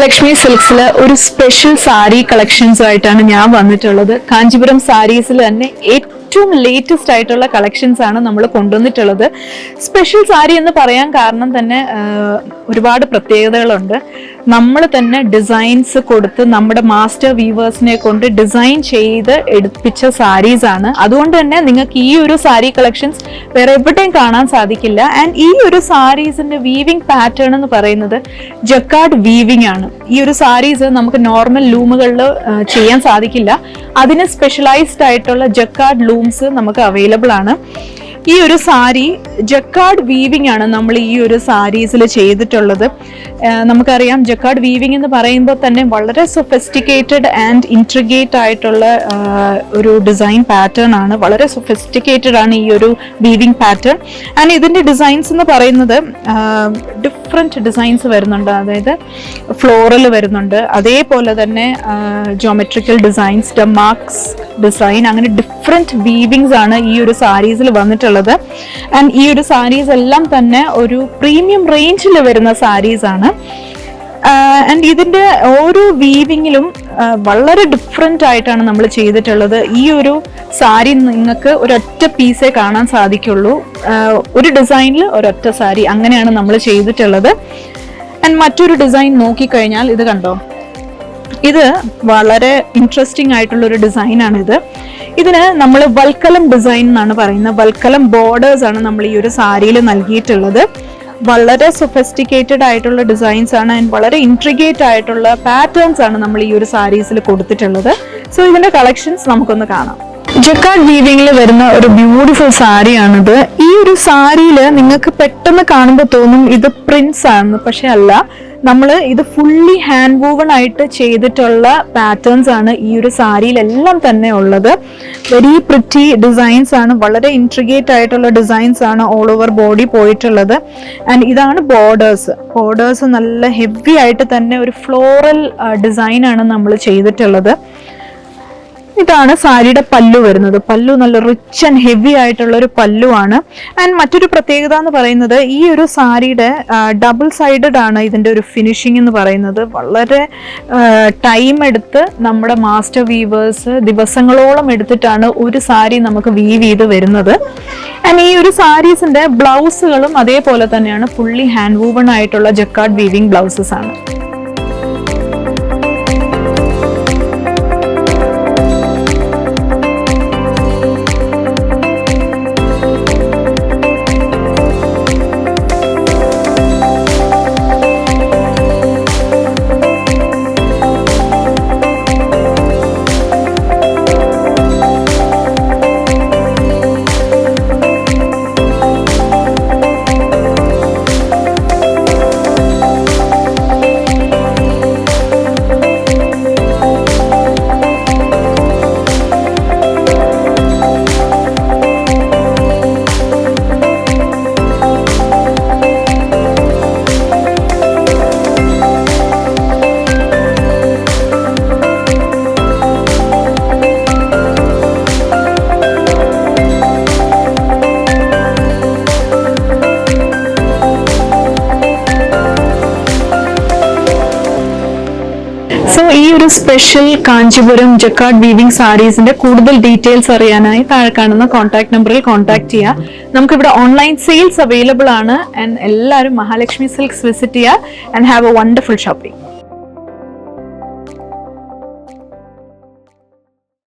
മഹാലക്ഷ്മി സിൽക്സില് ഒരു special sari collections ആയിട്ടാണ് ഞാൻ വന്നിട്ടുള്ളത്. കാഞ്ചീപുരം സാരീസിൽ തന്നെ ഏറ്റവും ലേറ്റസ്റ്റ് ആയിട്ടുള്ള കളക്ഷൻസ് ആണ് നമ്മൾ കൊണ്ടുവന്നിട്ടുള്ളത്. സ്പെഷ്യൽ സാരി എന്ന് പറയാൻ കാരണം തന്നെ ഒരുപാട് പ്രത്യേകതകളുണ്ട്. നമ്മൾ തന്നെ ഡിസൈൻസ് കൊടുത്ത് നമ്മുടെ മാസ്റ്റർ വീവേഴ്സിനെ കൊണ്ട് ഡിസൈൻ ചെയ്ത് എടുപ്പിച്ച സാരീസ് ആണ്. അതുകൊണ്ട് തന്നെ നിങ്ങൾക്ക് ഈ ഒരു സാരി കളക്ഷൻസ് വേറെ എവിടെയും കാണാൻ സാധിക്കില്ല. ആൻഡ് ഈ ഒരു സാരീസിന്റെ വീവിംഗ് പാറ്റേൺ എന്ന് പറയുന്നത് ജക്കാർഡ് വീവിംഗ് ആണ്. ഈ ഒരു സാരീസ് നമുക്ക് നോർമൽ ലൂമുകളിൽ ചെയ്യാൻ സാധിക്കില്ല. അതിന് സ്പെഷ്യലൈസ്ഡ് ആയിട്ടുള്ള ജക്കാർഡ് ലൂംസ് നമുക്ക് അവൈലബിൾ ആണ്. ഈ ഒരു സാരി ജക്കാർഡ് വീവിംഗ് ആണ് നമ്മൾ ഈ ഒരു സാരീസിൽ ചെയ്തിട്ടുള്ളത്. നമുക്കറിയാം ജക്കാർഡ് വീവിംഗ് എന്ന് പറയുമ്പോൾ തന്നെ വളരെ സൊഫിസ്റ്റിക്കേറ്റഡ് ആൻഡ് ഇൻട്രിഗേറ്റ് ആയിട്ടുള്ള ഒരു ഡിസൈൻ പാറ്റേൺ ആണ്. വളരെ സൊഫിസ്റ്റിക്കേറ്റഡ് ആണ് ഈ ഒരു വീവിംഗ് പാറ്റേൺ. ആൻഡ് ഇതിൻ്റെ ഡിസൈൻസ് എന്ന് പറയുന്നത് ഡിഫറെൻറ്റ് ഡിസൈൻസ് വരുന്നുണ്ട്. അതായത് ഫ്ലോറൽ വരുന്നുണ്ട്, അതേപോലെ തന്നെ ജോമെട്രിക്കൽ ഡിസൈൻസ്, ഡമാർക്സ് ഡിസൈൻ, അങ്ങനെ ഡിഫറെൻറ്റ് വീവിങ്സ് ആണ് ഈ ഒരു സാരീസിൽ വന്നിട്ടുള്ളത്. ആൻഡ് ഈ ഒരു സാരീസ് എല്ലാം തന്നെ ഒരു പ്രീമിയം റേഞ്ചിൽ വരുന്ന സാരീസ് ആണ്. ആൻഡ് ഇതിൻ്റെ ഓരോ വീവിങ്ങിലും വളരെ ഡിഫറെൻ്റ് ആയിട്ടാണ് നമ്മൾ ചെയ്തിട്ടുള്ളത്. ഈ ഒരു സാരി നിങ്ങൾക്ക് ഒരൊറ്റ പീസേ കാണാൻ സാധിക്കുള്ളൂ. ഒരു ഡിസൈനിൽ ഒരൊറ്റ സാരി, അങ്ങനെയാണ് നമ്മൾ ചെയ്തിട്ടുള്ളത്. ആൻഡ് മറ്റൊരു ഡിസൈൻ നോക്കിക്കഴിഞ്ഞാൽ ഇത് കണ്ടോ, ഇത് വളരെ ഇൻട്രസ്റ്റിംഗ് ആയിട്ടുള്ളൊരു ഡിസൈനാണിത്. ഇതിന് നമ്മൾ വൽക്കലം ഡിസൈൻ എന്നാണ് പറയുന്നത്. വൽക്കലം ബോർഡേഴ്സ് ആണ് നമ്മൾ ഈ ഒരു സാരിയിൽ നൽകിയിട്ടുള്ളത്. വളരെ സൊഫിസ്റ്റിക്കേറ്റഡ് ആയിട്ടുള്ള ഡിസൈൻസ് ആണ് ആൻഡ് വളരെ ഇൻട്രിഗേറ്റ് ആയിട്ടുള്ള പാറ്റേൺസ് ആണ് നമ്മൾ ഈ ഒരു സാരീസിൽ കൊടുത്തിട്ടുള്ളത്. സോ ഇതിന്റെ കളക്ഷൻസ് നമുക്കൊന്ന് കാണാം. ജക്കാർഡ് വീവിംഗിൽ വരുന്ന ഒരു ബ്യൂട്ടിഫുൾ സാരിയാണിത്. ഈ ഒരു സാരിയിൽ നിങ്ങൾക്ക് പെട്ടെന്ന് കാണുമ്പോൾ തോന്നും ഇത് പ്രിന്റ്സ് ആണ്, പക്ഷെ അല്ല. നമ്മൾ ഇത് ഫുള്ളി ഹാൻഡ് വൂവൺ ആയിട്ട് ചെയ്തിട്ടുള്ള പാറ്റേൺസ് ആണ് ഈ ഒരു സാരിയിലെല്ലാം തന്നെ ഉള്ളത്. വെരി പ്രിറ്റി ഡിസൈൻസ് ആണ്, വളരെ ഇൻട്രിഗേറ്റ് ആയിട്ടുള്ള ഡിസൈൻസ് ആണ് ഓൾ ഓവർ ബോഡി പോയിട്ടുള്ളത്. ആൻഡ് ഇതാണ് ബോർഡേഴ്സ് നല്ല ഹെവി ആയിട്ട് തന്നെ ഒരു ഫ്ലോറൽ ഡിസൈൻ ആണ് നമ്മൾ ചെയ്തിട്ടുള്ളത്. ഇതാണ് സാരിയുടെ പല്ലു വരുന്നത്. പല്ലു നല്ല റിച്ച് ആൻഡ് ഹെവി ആയിട്ടുള്ള ഒരു പല്ലു ആണ്. ആൻഡ് മറ്റൊരു പ്രത്യേകത എന്ന് പറയുന്നത് ഈ ഒരു സാരിയുടെ ഡബിൾ സൈഡഡ് ആണ് ഇതിൻ്റെ ഒരു ഫിനിഷിംഗ് എന്ന് പറയുന്നത്. വളരെ ടൈം എടുത്ത് നമ്മുടെ മാസ്റ്റർ വീവേഴ്സ് ദിവസങ്ങളോളം എടുത്തിട്ടാണ് ഒരു സാരി നമുക്ക് വീവ് ചെയ്ത് വരുന്നത്. ആൻഡ് ഈ ഒരു സാരീസിന്റെ ബ്ലൗസുകളും അതേപോലെ തന്നെയാണ്, ഫുള്ളി ഹാൻഡ് വൂവൺ ആയിട്ടുള്ള ജക്കാർഡ് വീവിംഗ് ബ്ലൗസസ് ആണ്. ഈ ഒരു സ്പെഷ്യൽ കാഞ്ചീപുരം ജക്കാർഡ് വീവിംഗ് സാരീസിന്റെ കൂടുതൽ ഡീറ്റെയിൽസ് അറിയാനായി താഴെ കാണുന്ന കോൺടാക്ട് നമ്പറിൽ കോൺടാക്ട് ചെയ്യുക. നമുക്കിവിടെ ഓൺലൈൻ സെയിൽസ് അവൈലബിൾ ആണ്. ആൻഡ് എല്ലാവരും മഹാലക്ഷ്മി സിൽക്സ് വിസിറ്റ് ചെയ്യുക and have A wonderful shopping.